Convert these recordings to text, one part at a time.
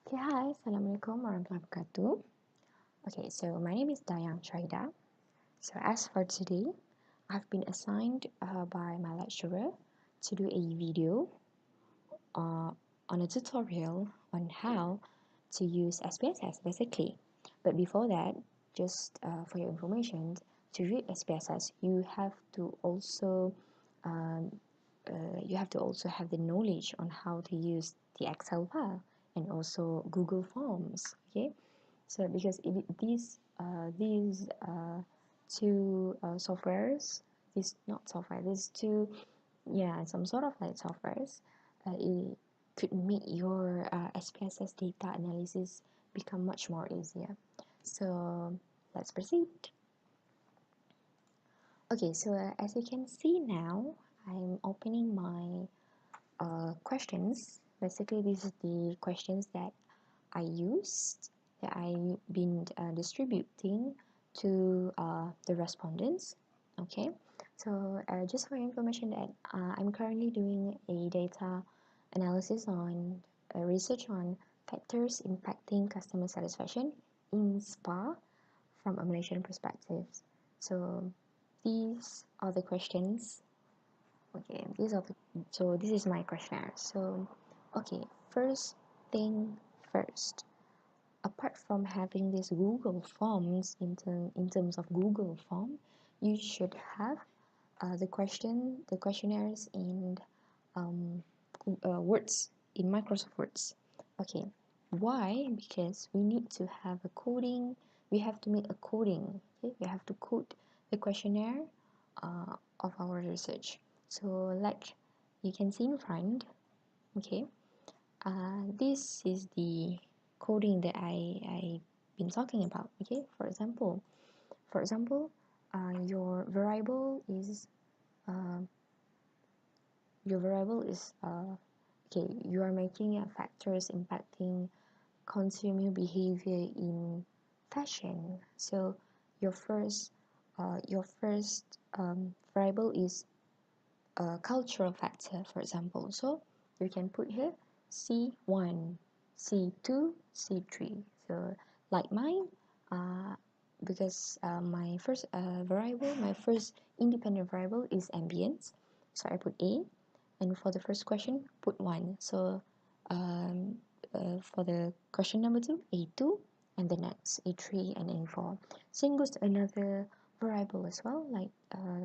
Okay, hi, Assalamualiakum warahmatullahi wabarakatuh. Okay, so my name is Dayang Shuhaida. So as for today, I've been assigned by my lecturer to do a video uh, on a tutorial on how to use SPSS basically. But before that, just for your information, to read SPSS, um, you have to also have the knowledge on how to use the Excel file and also Google Forms. Okay, so because these two softwares, these not software, these two, yeah, some sort of like softwares, it could make your SPSS data analysis become much more easier. So let's proceed. Okay, so as you can see now, I'm opening my questions. Basically, these are the questions that I used, that I've been distributing to the respondents. Okay, so just for your information that I'm currently doing a data analysis on research on factors impacting customer satisfaction in SPA from a Malaysian perspective. So these are the questions. Okay, so this is my questionnaire. So okay, first thing first, apart from having these Google Forms in terms of Google Form, you should have the questionnaires in um, Words, in Microsoft Words. Okay, why? Because we need to have a coding. We have to make a coding. Okay, we have to code the questionnaire of our research. So, like you can see in front, okay, this is the coding that I been talking about. Okay, for example, your variable is uh, okay. You are making factors impacting consumer behavior in fashion. So your first variable is a cultural factor, for example. So you can put here C1, C2, C3. So like mine, uh, because my first independent variable is ambience. So I put A, and for the first question, put 1. So um, for the question number 2, A2, and the next A3 and A4. Same goes to another variable as well, like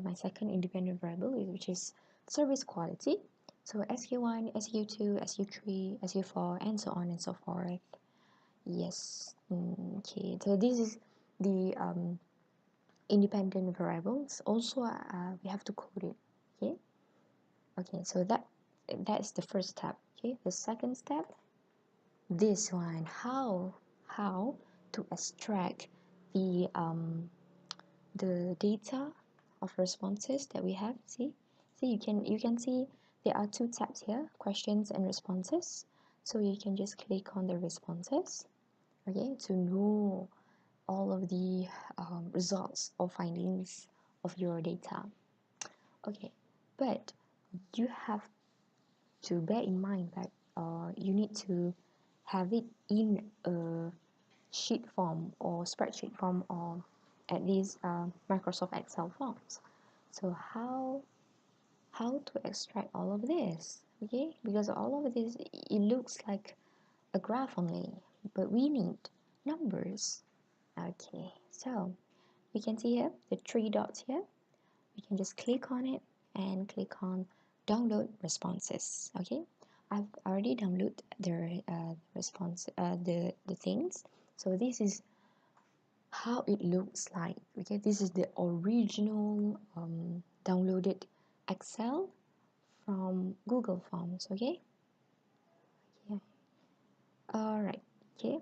my second independent variable, which is service quality. So SQ1, SQ2, SQ3, SQ4, and so on and so forth. Yes. Okay. So this is the independent variables. Also, we have to code it. Okay. Okay. So that's the first step. Okay. The second step, this one, how to extract the data of responses that we have. See, you can see there are two tabs here, questions and responses. So you can just click on the responses, okay, to know all of the results or findings of your data. Okay, but you have to bear in mind that you need to have it in a sheet form or spreadsheet form, or at least Microsoft Excel forms. So how to extract all of this? Okay, because all of this, it looks like a graph only, but we need numbers. Okay, so we can see here the three dots here. We can just click on it and click on download responses. Okay, I've already downloaded the response, the things. So this is how it looks like. Okay, this is the original downloaded Excel from Google Forms. Okay, yeah. All right. Okay,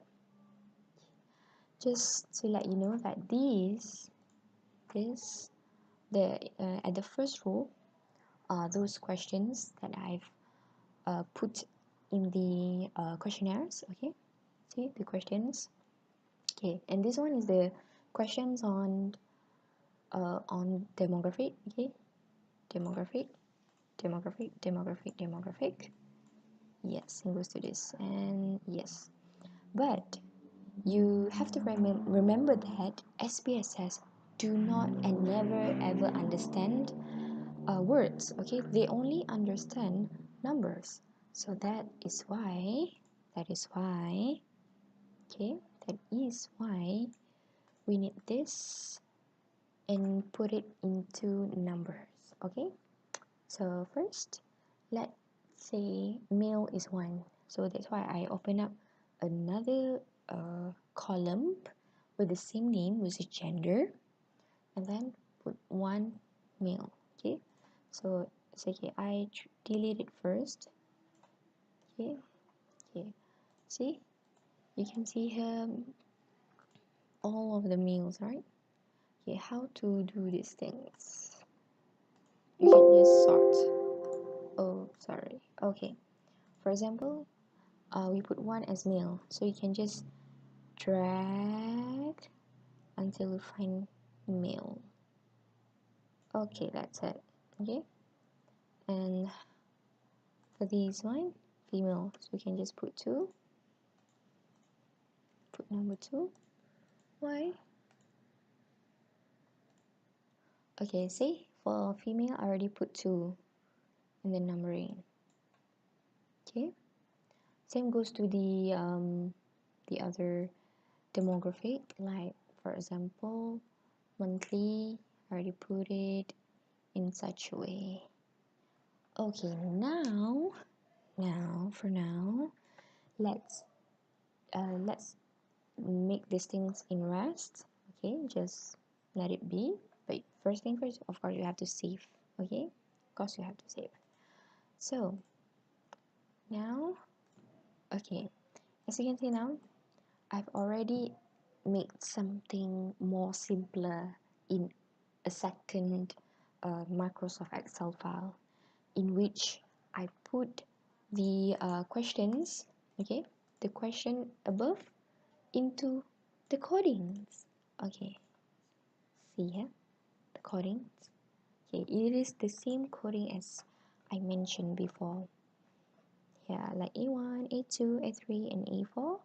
just to let you know that this the at the first row are those questions that I've put in the questionnaires. Okay, see the questions. Okay, and this one is the questions on demographic. Okay, demographic, demographic. Yes, it goes to this, and yes. But you have to remember that SPSS do not and never ever understand words. Okay, they only understand numbers. So that is why okay, that is why we need this and put it into numbers. Okay, so first let's say male is 1, so that's why I open up another column with the same name, which is gender, and then put 1 male. Okay, so it's okay, I delete it first. Okay, okay, see, you can see here all of the males, right? Okay, how to do these things? You can just sort. Oh, sorry. Okay, for example, we put 1 as male, so you can just drag until you find male. Okay, that's it. Okay, and for this one, female, so we can just put 2, put number 2. Why? Okay, see, for female I already put 2 in the numbering. Okay, same goes to the other demographic, like for example monthly, I already put it in such a way. Okay, for now, let's make these things in rest. Okay, just let it be. But first thing first, of course you have to save. Okay, of course you have to save. So now, okay, as you can see now, I've already made something more simpler in a second Microsoft Excel file, in which I put the questions, okay, the question above into the codings. Okay, see here, the codings. Okay, it is the same coding as I mentioned before. Yeah, like A1, A2, A3, and A4.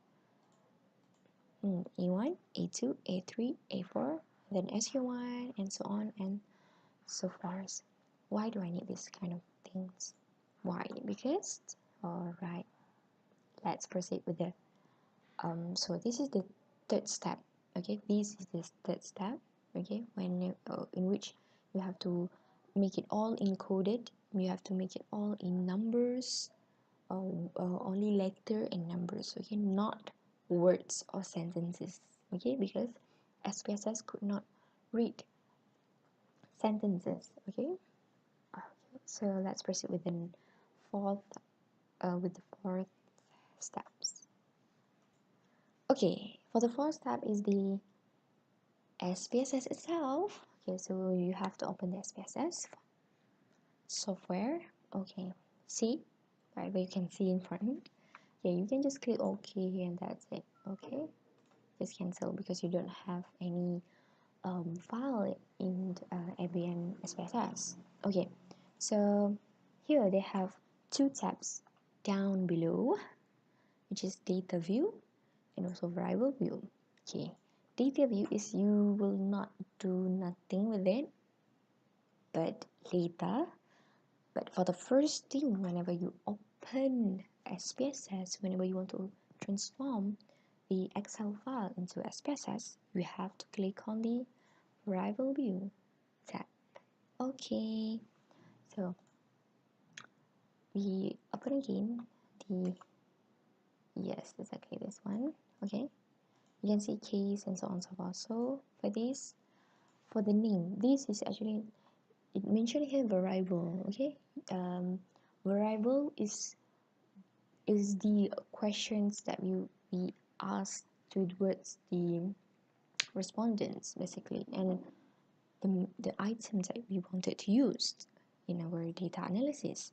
A1, A2, A3, A4, then SQ1, and so on and so forth. Why do I need this kind of things? Why? Because, alright, let's proceed with the so this is the third step. Okay, this is the third step. Okay, when you, in which you have to make it all encoded, you have to make it all in numbers, only letter and numbers. Okay, not words or sentences. Okay, because SPSS could not read sentences. Okay, so let's proceed with the fourth steps. Okay, for the fourth step is the SPSS itself. Okay, so you have to open the SPSS software. Okay, see, right where you can see in front. Yeah, you can just click OK and that's it. Okay, just cancel because you don't have any file in ABN SPSS. Okay, so here they have 2 tabs down below, which is data view and also variable view. Okay, data view is you will not do nothing with it, but later. But for the first thing, whenever you open SPSS, whenever you want to transform the Excel file into SPSS, you have to click on the variable view tab. Okay, so we open again the, yes, exactly this one. Okay, you can see case and so on and so forth. So for this, for the name, this is actually, it mentioned here variable. Okay, variable is the questions that we ask towards the respondents basically, and the items that we wanted to use in our data analysis.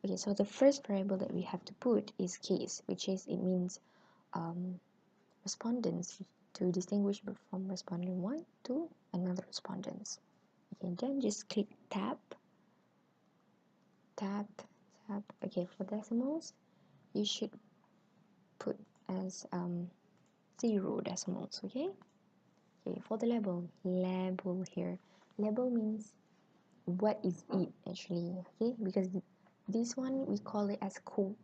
Okay, so the first variable that we have to put is case, which is, it means respondents, to distinguish from respondent 1 to another respondents. Okay, then just click tab. Okay, for decimals you should put as 0 decimals. Okay, for the label here, label means what is it actually. Okay, because this one we call it as code,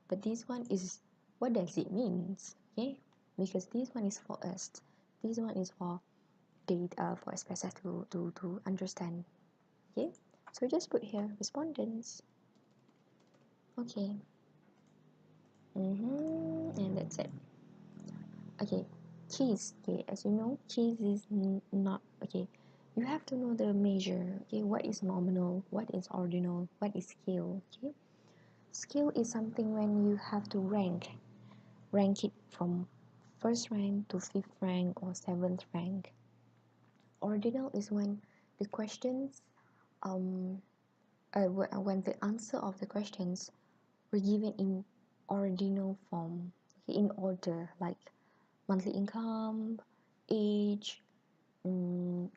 but this one is what does it means. Okay, because this one is for us, this one is for data, for SPSS to understand. Okay, so just put here respondents. Okay, and that's it. Okay, keys. Okay, as you know, keys is not okay. You have to know the measure. Okay, what is nominal, what is ordinal, what is scale. Okay, scale is something when you have to rank it from first rank to fifth rank or seventh rank. Ordinal is when the questions when the answer of the questions were given in ordinal form, okay, in order, like monthly income, age,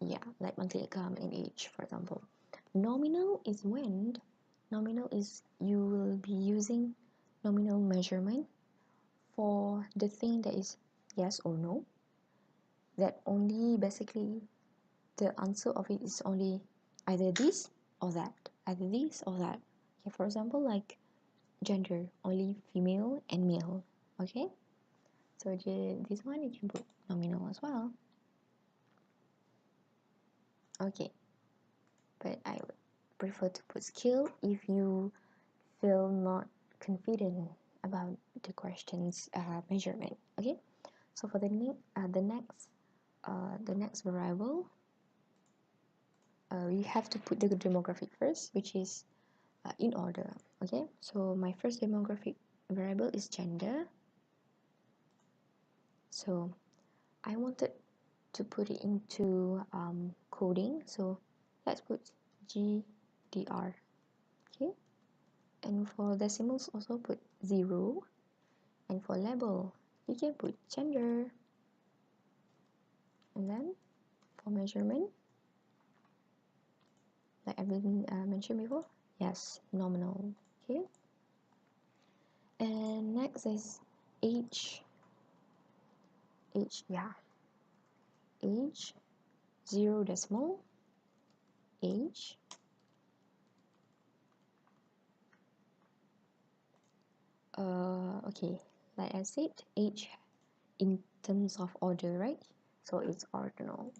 yeah, like monthly income and age, for example. Nominal is you will be using nominal measurement for the thing that is yes or no, that only basically the answer of it is only either this or that, either this or that. Okay, for example, like gender, only female and male. Okay, so this one you can put nominal as well. Okay, but I would prefer to put skill if you feel not confident about the question's measurement. Okay, so for the next variable, we have to put the demographic first, which is in order. Okay, so my first demographic variable is gender. So I wanted to put it into coding, so let's put GDR. Okay, and for decimals also put 0, and for label you can put gender, and then for measurement, like I've been mentioned before, yes, nominal. Okay, and next is age. Yeah, age 0 decimal, age, okay, like I said, age in terms of order, right? So it's ordinal.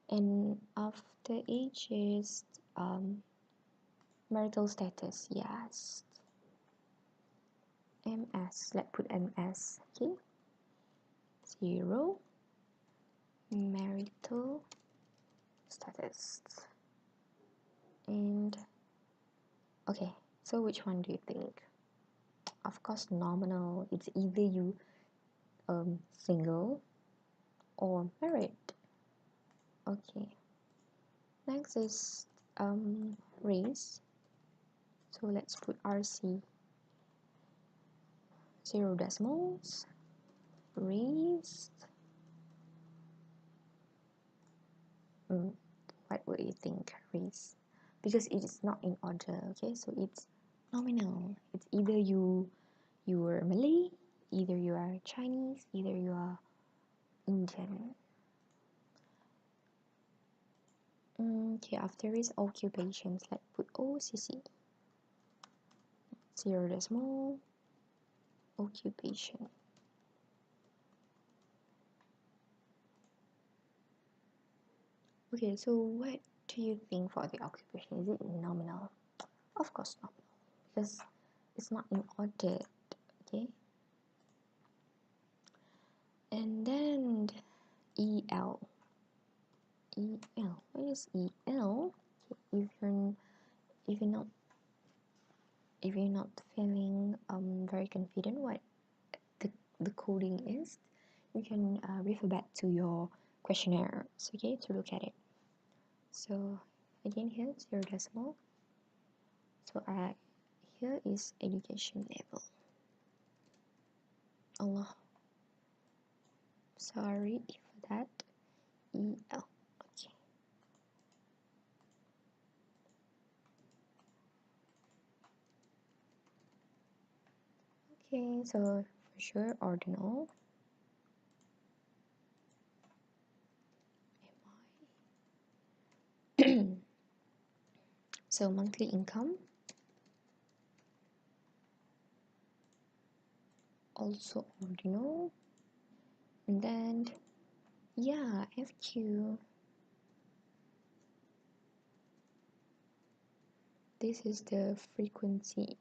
And after age is marital status, yes, MS, let's put MS. Okay, 0 marital status. And okay, so which one do you think? Of course nominal. It's either you single or married. Okay, next is race, so let's put RC, 0 decimals, race. What would you think, race? Because it is not in order. Okay, so it's nominal. It's either you are Malay, either you are Chinese, either you are Indian. Okay, after is occupations, let's put OCC, 0 decimal, occupation. Okay, so what do you think for the occupation? Is it nominal? Of course not, because it's not in order. Okay, and then EL. What is EL? If you're not feeling very confident what the coding is, you can refer back to your questionnaire, okay, to look at it. So again, here 0 decimal. So here is education level. Allah, sorry for that. EL. Okay, so Measure ordinal. So monthly income, also ordinal. And then, yeah, FQ. This is the frequency.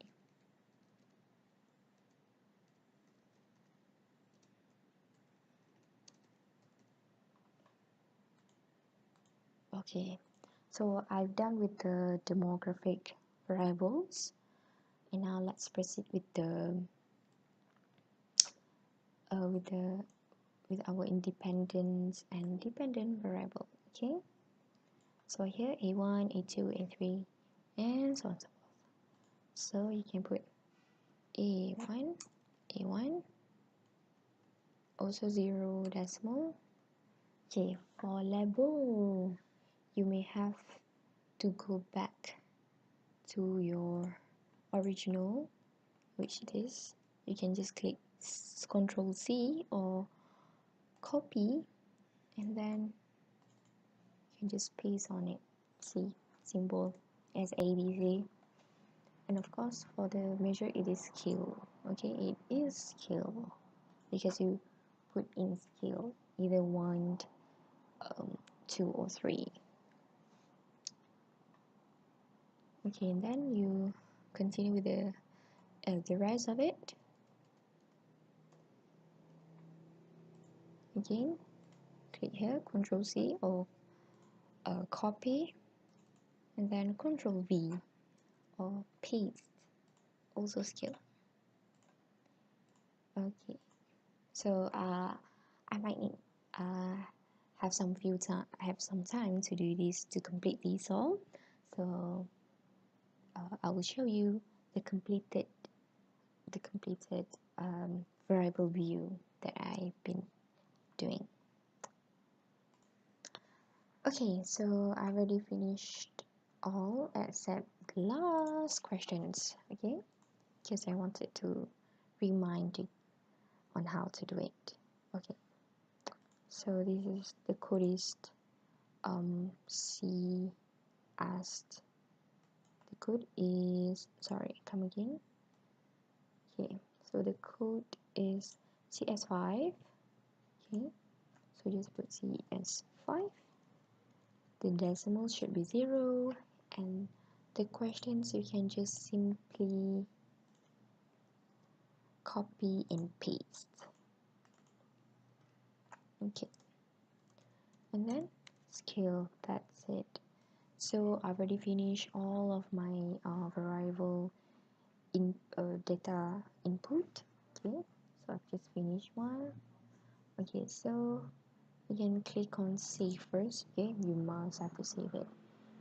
Okay, so I've done with the demographic variables, and now let's proceed with the with our independent and dependent variable. Okay, so here A1, A2, A3, and so on and so forth. So you can put A1, A1, also 0 decimal. Okay, for label, you may have to go back to your original, which it is. You can just click Ctrl C or copy, and then you can just paste on it. See, symbol as ABC. And of course, for the measure, it is scale. Okay, it is scale because you put in scale either 1, 2, or 3. Okay, and then you continue with the rest of it. Again, click here, Ctrl C or copy, and then Ctrl V or paste, also scale. Okay, so I might need have some time to do this, to complete this all. So I will show you the completed variable view that I've been doing. Okay, so I already finished all except the last questions. Okay, because I wanted to remind you on how to do it. Okay, so this is the code is C Asst. The code is, sorry, come again. Okay, so the code is CS5. Okay, so just put CS5. The decimal should be 0, and the questions you can just simply copy and paste. Okay, and then scale, that's it. So I've already finished all of my variable data input. Okay, so I've just finished one. Okay, so you can click on save first. Okay, you must have to save it.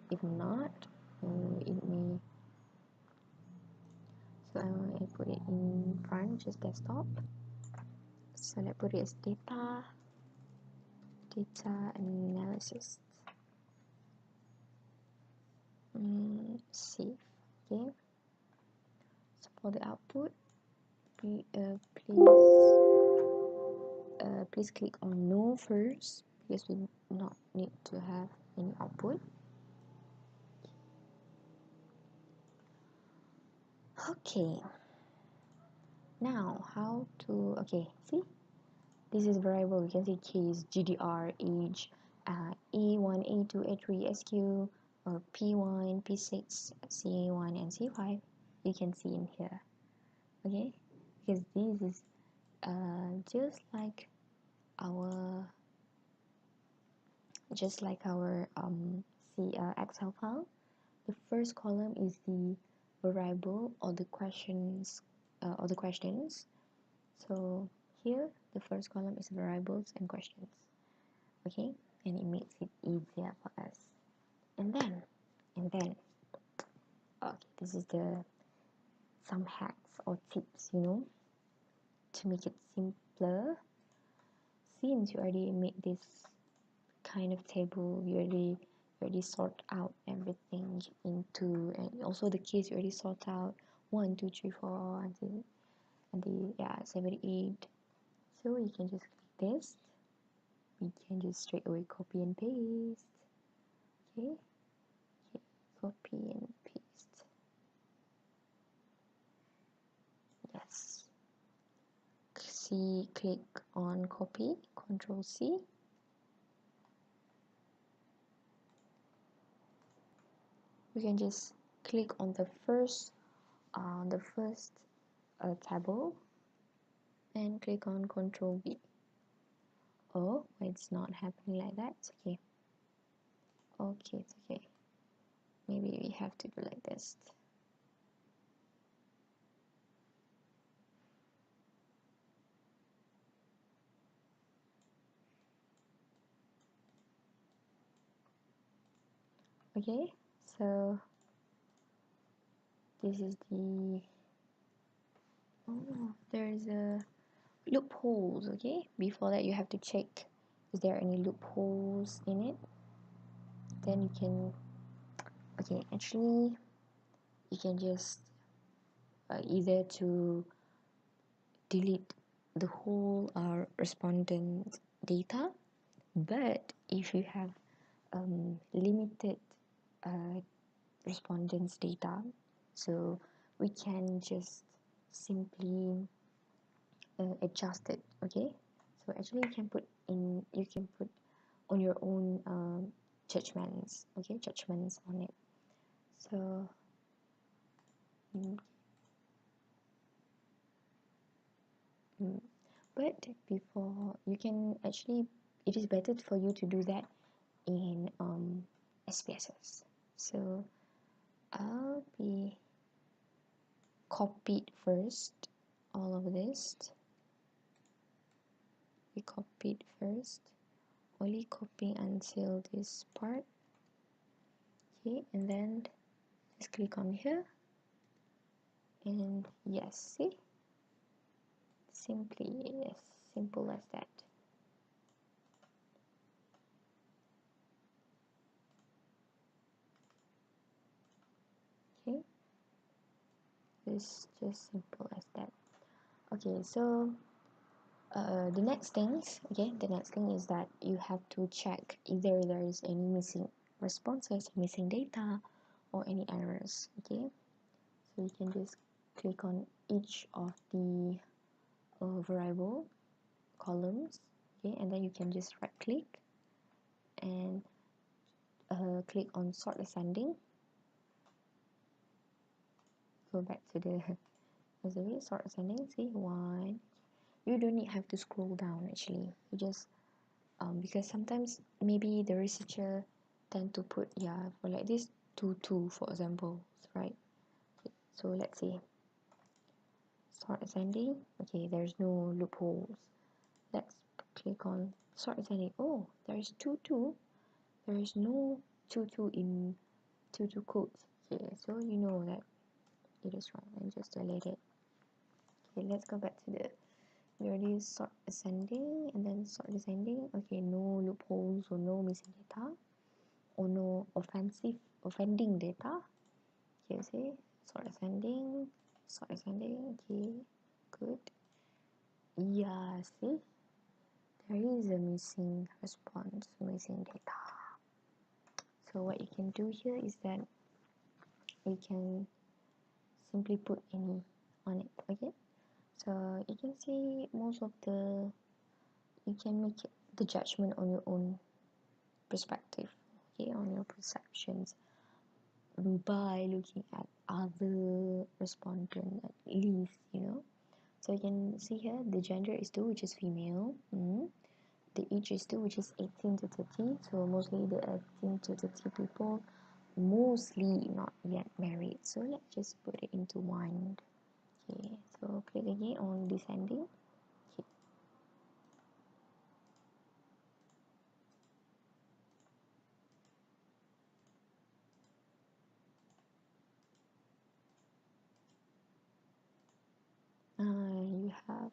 If not, it may. So I put it in front, just desktop. So let's put it as data analysis. Save. Okay. So for the output, please click on no first because we do not need to have any output. Okay. Now how to, okay, see, this is variable. You can see case, GDR, age, A1, A2, A3, SQ, or P1, P6, CA1, and C5. You can see in here. Okay, because this is just like our Excel file. The first column is the variable or the questions. So here the first column is variables and questions. Okay, and it makes it easier for us. And then okay, this is some hacks or tips, to make it simpler. Since you already made this kind of table, you already sort out everything into, and also the case you already sort out 1, 2, 3, 4 until yeah, 78. So you can just click this. We can just straight away copy and paste. Okay, copy and paste. Yes. C, click on copy, Control C. We can just click on the first table and click on Control V. Oh, it's not happening like that. It's okay. Okay, it's okay. Maybe we have to do like this. Okay, so this is the there's a loopholes. Okay, before that you have to check is there any loopholes in it. Then you can actually you can just either to delete the whole respondent data, but if you have limited respondents data, so we can just simply adjust it. Okay, so actually you can put on your own judgments. Okay, judgments on it. So but before you can actually, it is better for you to do that in SPSS. So I'll be copied first all of this. We copied first, only copying until this part. Okay, and then just click on here, and yes, see, simple as that. Okay, it's just simple as that. Okay, so the next thing is that you have to check either there is any missing responses, missing data, or any errors. Okay, so you can just click on each of the variable columns. Okay, and then you can just right click and click on sort ascending. Go back to the sort ascending. See, one. You don't have to scroll down actually. You just because sometimes maybe the researcher tend to put for like this 2 for example, right? So let's say sort ascending. Okay, there's no loopholes. Let's click on sort ascending. Oh, there's 2 there is no 2 in 2 codes. Okay, so you know that it is wrong and just delete it. Okay, let's go back to the we already sort ascending and then sort descending. Okay, no loopholes or no missing data or no offending data. Okay, see, sort ascending, okay, good. Yeah, see, there is a missing response, missing data. So what you can do here is that you can simply put any on it. Okay, so you can see most of the you can make the judgment on your own perspective, okay, on your perceptions by looking at other respondent at least, so you can see here the gender is 2, which is female. The age is 2, which is 18 to 30. So mostly the 18 to 30 people mostly not yet married. So let's just put it into one. Okay, so click again on descending. Okay. You have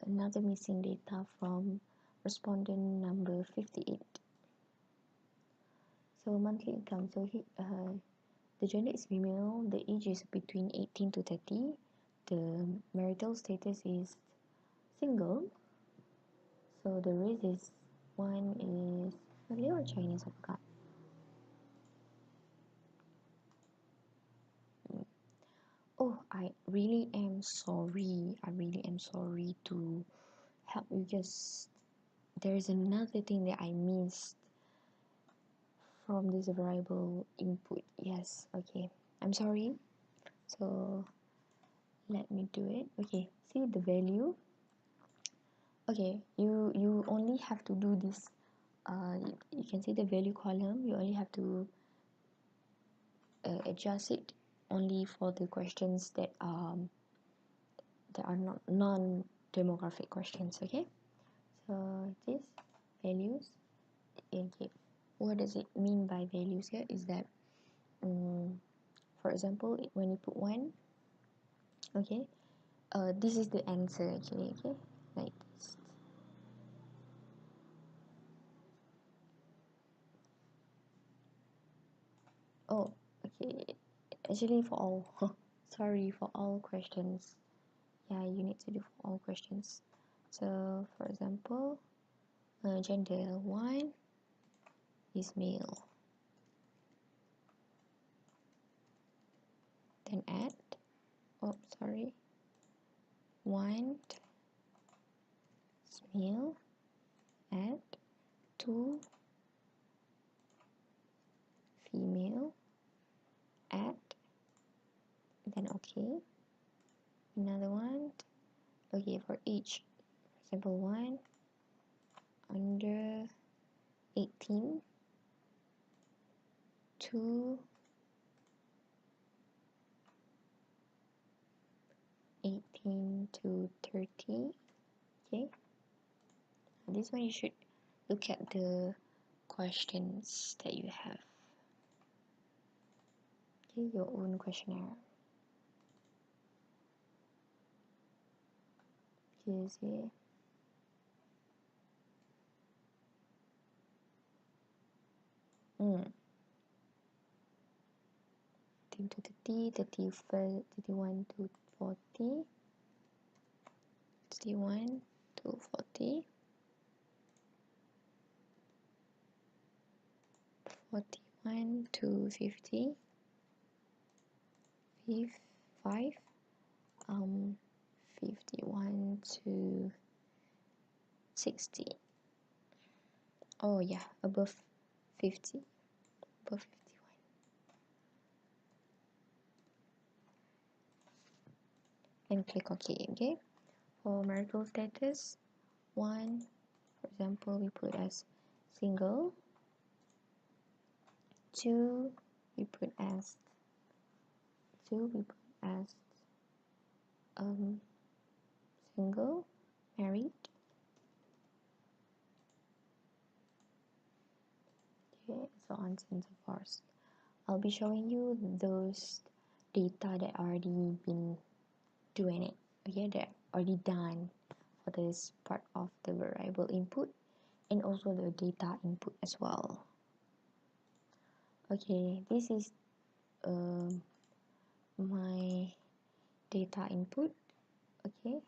another missing data from respondent number 58. So monthly income. So the gender is female. The age is between 18 to 30. the marital status is single, so the race is one is Malay or Chinese, I forgot. Oh, I really am sorry. I really am sorry to help you, because there's another thing that I missed from this variable input. Yes, okay. I'm sorry. So let me do it. Okay, see the value. Okay, you only have to do this. You can see the value column. You only have to adjust it only for the questions that are not non-demographic questions. Okay, so this values. Okay, what does it mean by values here is that for example, when you put 1, okay, this is the answer actually. Okay, like this. Oh, okay, actually for all sorry, for all questions. Yeah, you need to do for all questions. So for example, gender 1 is male, then add, oh sorry, 1 is male, add 2 female, add, then okay, another one. Okay, for each, for example, 1 under 18, 2 18 to 30. Okay, this one you should look at the questions that you have. Okay, your own questionnaire. Okay, see. 10 to 30, 31 to 40, 31 to 40, 41 to 50, 5, 51 to 60. Oh yeah, above 50, above 51. And click OK. Okay, for marital status, 1, for example, we put as single. 2, we put as single, married. Okay, so on and so forth. I'll be showing you those data that already been doing it. Okay, that already done for this part of the variable input and also the data input as well. Okay, this is my data input. Okay,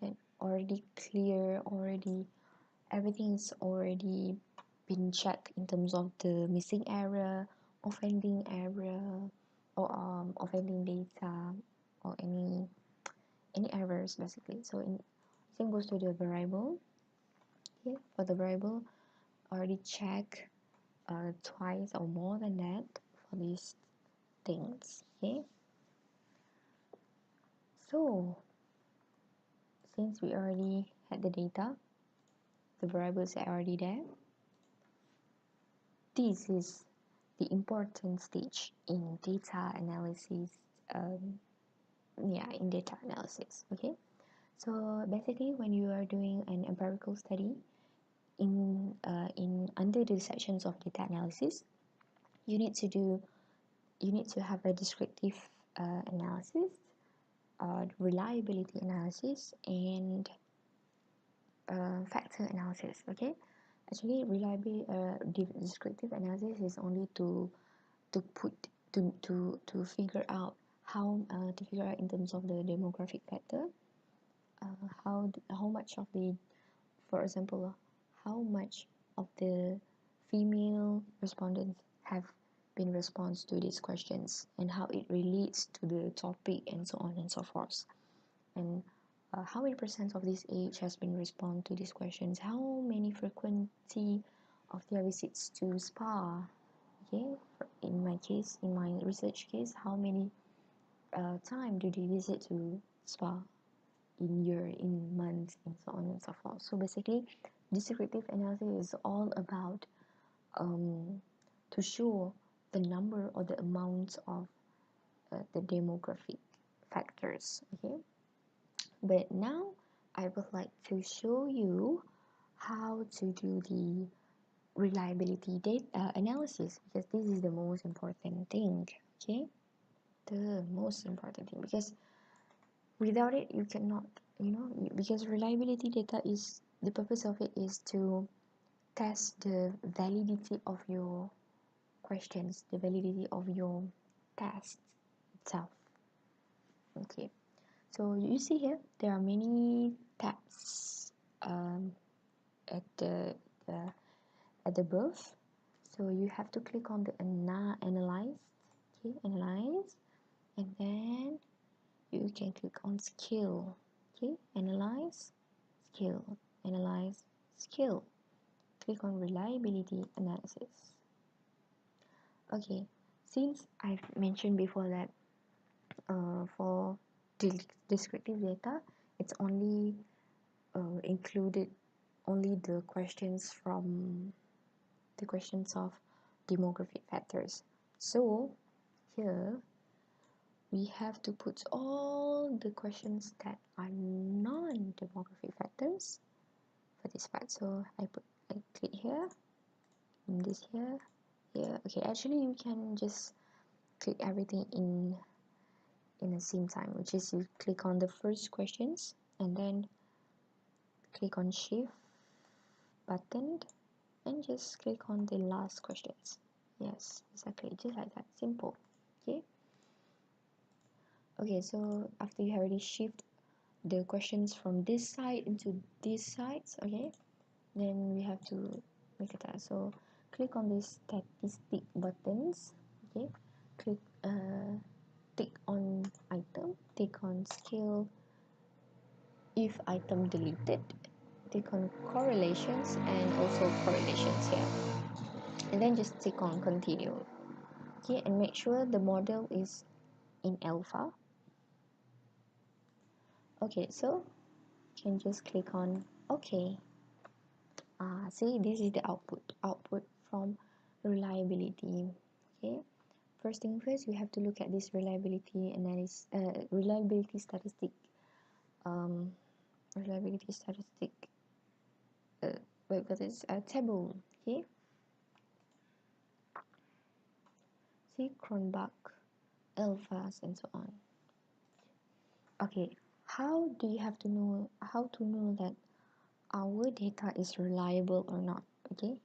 then already clear, already everything is already been checked in terms of the missing error, offending error, or offending data, or any errors basically. So same goes to the variable. Okay, for the variable, already check twice or more than that for these things. Okay, so since we already had the data, the variables are already there, this is the important stage in data analysis. In data analysis. Okay, so basically when you are doing an empirical study in under the sections of data analysis, you need to have a descriptive analysis, reliability analysis, and factor analysis. Okay, actually descriptive analysis is only to figure out how to figure out in terms of the demographic factor, how much of the, for example, how much of the female respondents have been response to these questions, and how it relates to the topic, and so on and so forth. And how many percent of this age has been respond to these questions, how many frequency of their visits to spa. Okay, in my case, in my research case, how many time do they visit to spa in year, in months, and so on and so forth. So basically, descriptive analysis is all about to show the number or the amount of the demographic factors. Okay, but now I would like to show you how to do the reliability data analysis, because this is the most important thing. Okay, the most important thing, because without it you cannot, because reliability data is, the purpose of it is to test the validity of your questions, the validity of your test itself. Okay, so you see here there are many tabs at the at the above. So you have to click on the analyze. Okay, analyze, and then you can click on skill. Okay, analyze, skill, analyze, skill. Click on reliability analysis. Okay, since I've mentioned before that for descriptive data, it's only included only the questions from the questions of demographic factors. So here we have to put all the questions that are non-demographic factors for this part. So I click here, and this here, here. Okay, actually you can just click everything in the same time, which is you click on the first questions and then click on shift button and just click on the last questions. Yes, exactly, just like that, simple. Okay, so after you have already shift the questions from this side into these sides, okay, then we have to make a task. So click on these statistic buttons. Okay, click tick on item, tick on skill, if item deleted, tick on correlations, and also correlations here, and then just tick on continue. Okay, and make sure the model is in alpha. Okay, so you can just click on OK. See, this is the output from reliability. Okay, first thing first, we have to look at this reliability analysis, reliability statistic, reliability statistic what is a table. Okay, see Cronbach, alphas, and so on. Okay, how do you have to know how to know that our data is reliable or not? Okay,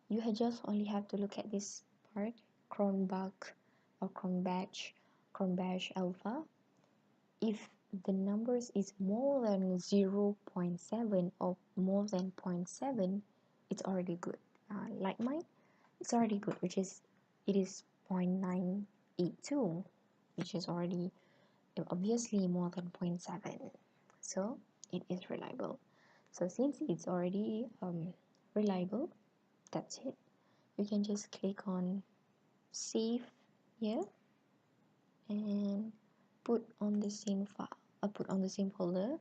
you just only have to look at this part, Cronbach or Cronbach alpha. If the numbers is more than 0.7 or more than 0.7, it's already good. Like mine, it's already good, which is it is 0.982, which is already obviously more than 0.7, so it is reliable. So since it's already reliable, that's it. You can just click on save here and put on the same file. I put on the same folder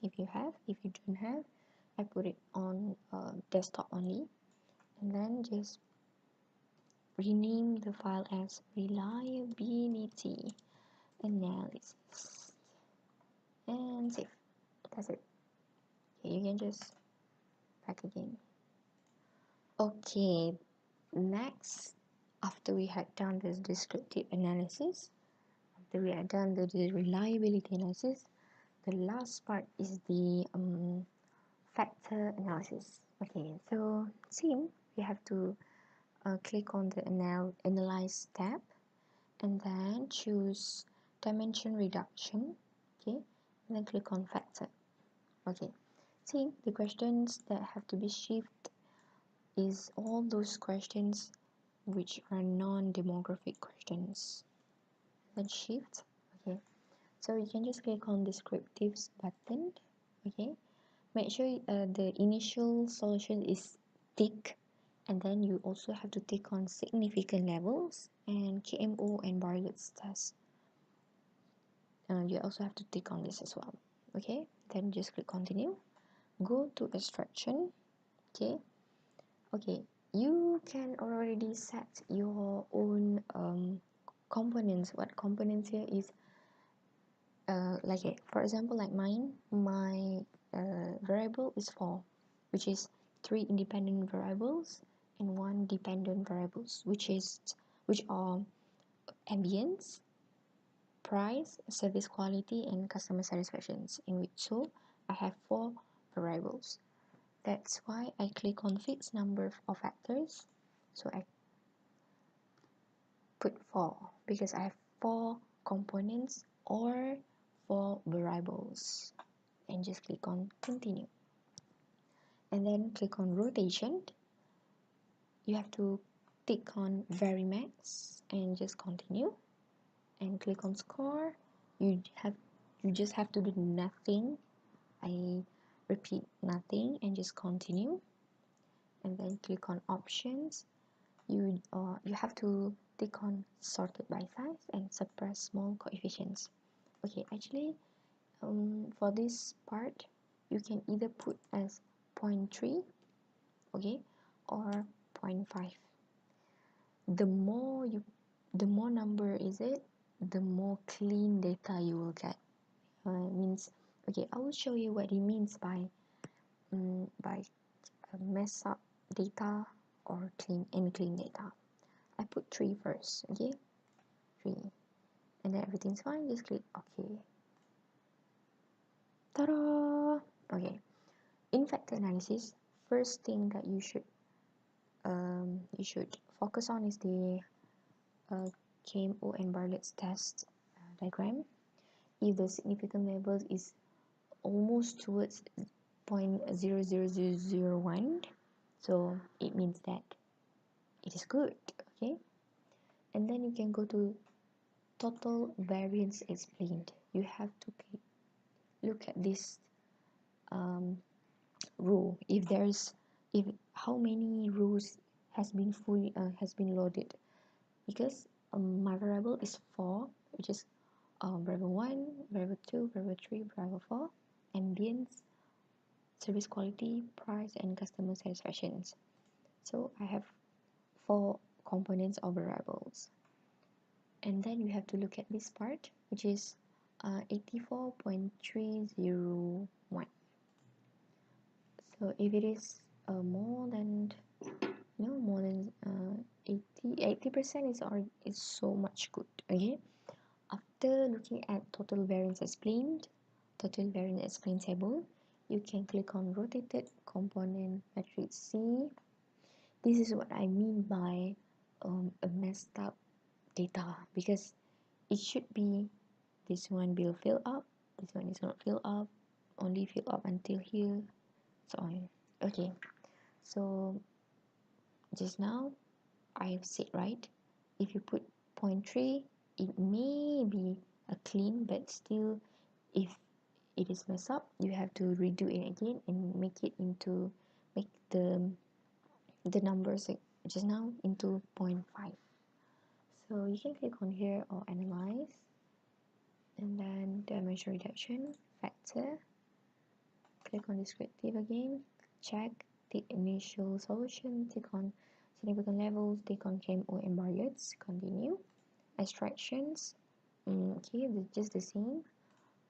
if you have. If you don't have, I put it on desktop only, and then just rename the file as reliability analysis and save. That's it. Okay, you can just back again. Okay, next, after we had done this descriptive analysis, after we had done the reliability analysis, the last part is the factor analysis. Okay, so same, we have to click on the analyze tab and then choose dimension reduction, okay, and then click on factor. Okay, see the questions that have to be shifted is all those questions which are non-demographic questions. Then shift. Okay, so you can just click on descriptives button. Okay, make sure the initial solution is tick, and then you also have to tick on significant levels and KMO and Bartlett's test. You also have to tick on this as well. Okay, then just click continue. Go to extraction. Okay, you can already set your own components. What components here is for example, like mine, my variable is 4, which is 3 independent variables and 1 dependent variables, which are ambience, price, service quality, and customer satisfactions. So I have 4 variables. That's why I click on fixed number of factors. So I put 4 because I have 4 components or 4 variables, and just click on continue, and then click on rotation. You have to tick on varimax and just continue, and click on score. You just have to do nothing. I repeat, nothing, and just continue, and then click on options. You have to tick on sorted by size and suppress small coefficients. Okay, actually for this part you can either put as 0.3, okay, or 0.5. The more number is it, the more clean data you will get. Means, okay, I will show you what it means by mess up data or clean data. I put 3 first, okay, 3, and then everything's fine. Just click OK. Ta-da! Okay, in factor analysis, first thing that you should focus on is the KMO and Bartlett's test diagram. If the significant level is almost towards 0.00001, so it means that it is good. Okay, and then you can go to total variance explained. You have to look at this row. If how many rows has been loaded, because my variable is 4, which is variable 1, variable 2, variable 3, variable 4, ambience, service quality, price, and customer satisfactions. So I have 4 components of variables, and then you have to look at this part, which is 84.301. So if it is more than 80% is so much good. Okay, after looking at total variance explained table, you can click on rotated component matrix C. This is what I mean by a messed up data, because it should be this one will fill up, this one is not fill up, only fill up until here, so on. Okay, so just now I have said, right, if you put 0.3, it may be a clean, but still if it is messed up, you have to redo it again and make the numbers just now into 0.5. So you can click on here or analyze, and then dimension reduction, factor, click on descriptive again, check the initial solution, click on significant levels, click on KMO and Bartlett's, continue, extractions, okay, just the same,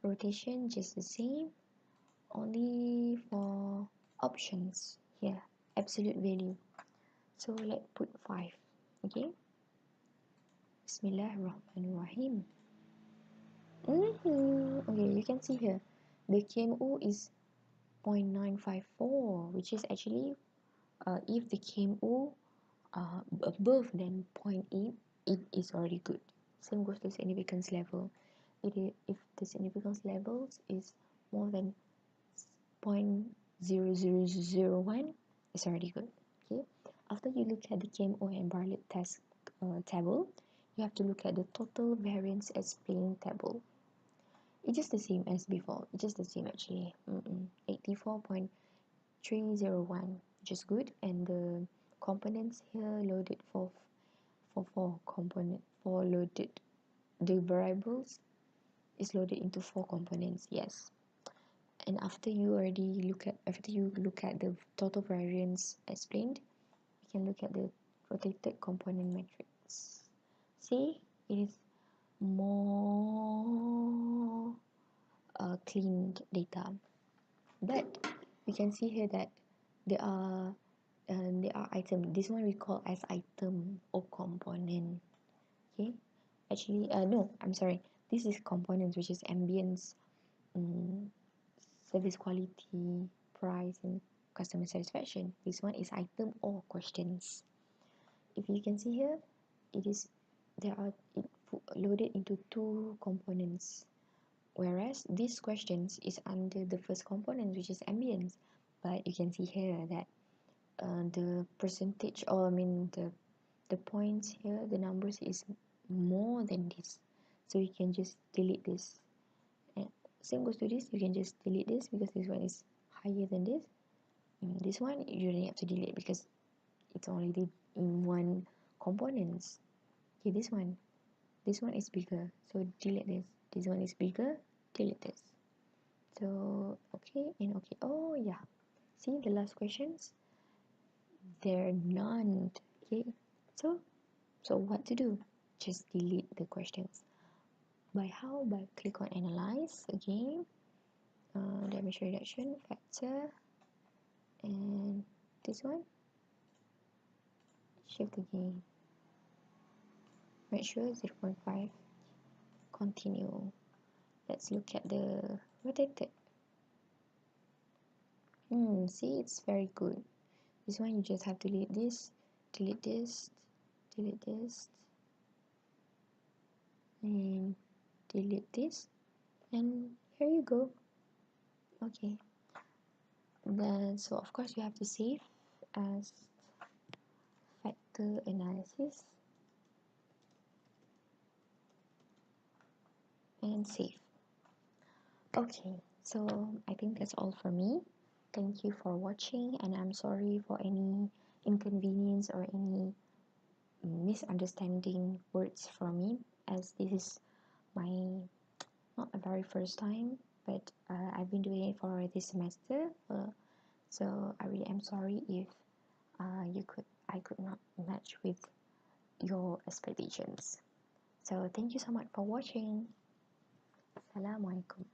rotation just the same, only for options here, absolute value, so let's put 5. Okay, Bismillahirrahmanirrahim. Okay, you can see here the KMO is 0.954, which is actually if the KMO above than 0.8, it is already good. Same goes to significance level. if the significance levels is more than 0.0001, it's already good. Okay, after you look at the KMO and Bartlett test table, you have to look at the total variance explained table. It's just the same as before. It's just the same actually. 84.301, which is good, and the components here loaded for four loaded. The variables is loaded into 4 components. Yes. And after you look at the total variance explained, you can look at the rotated component matrix. See, it is more cleaned data, but you can see here that there are item. This one we call as item or component. Okay, actually no, I'm sorry, this is components, which is ambience, service quality, price, and customer satisfaction. This one is item or questions. If you can see here, it is loaded into 2 components, whereas these questions is under the first component, which is ambience. But you can see here that the percentage, or I mean the points here, the numbers is more than this, so you can just delete this. And same goes to this, you can just delete this because this one is higher than this. This one you don't have to delete because it's already in one components. Okay, this one is bigger, so delete this. This one is bigger, delete this. So okay and okay. Oh yeah, see the last questions, they're none. Okay, so what to do? Just delete the questions. By how? By click on analyze again, damage reduction factor, and this one, shift again, make sure 0.5, continue. Let's look at the rotated. See, it's very good. This one you just have to delete this, delete this, delete this, and delete this, and here you go. Okay, then so of course you have to save as factor analysis and save. Okay, so I think that's all for me. Thank you for watching, and I'm sorry for any inconvenience or any misunderstanding words from me, as this is my not a very first time, but I've been doing it for this semester, so I really am sorry if I could not match with your expectations. So thank you so much for watching. Assalamualaikum.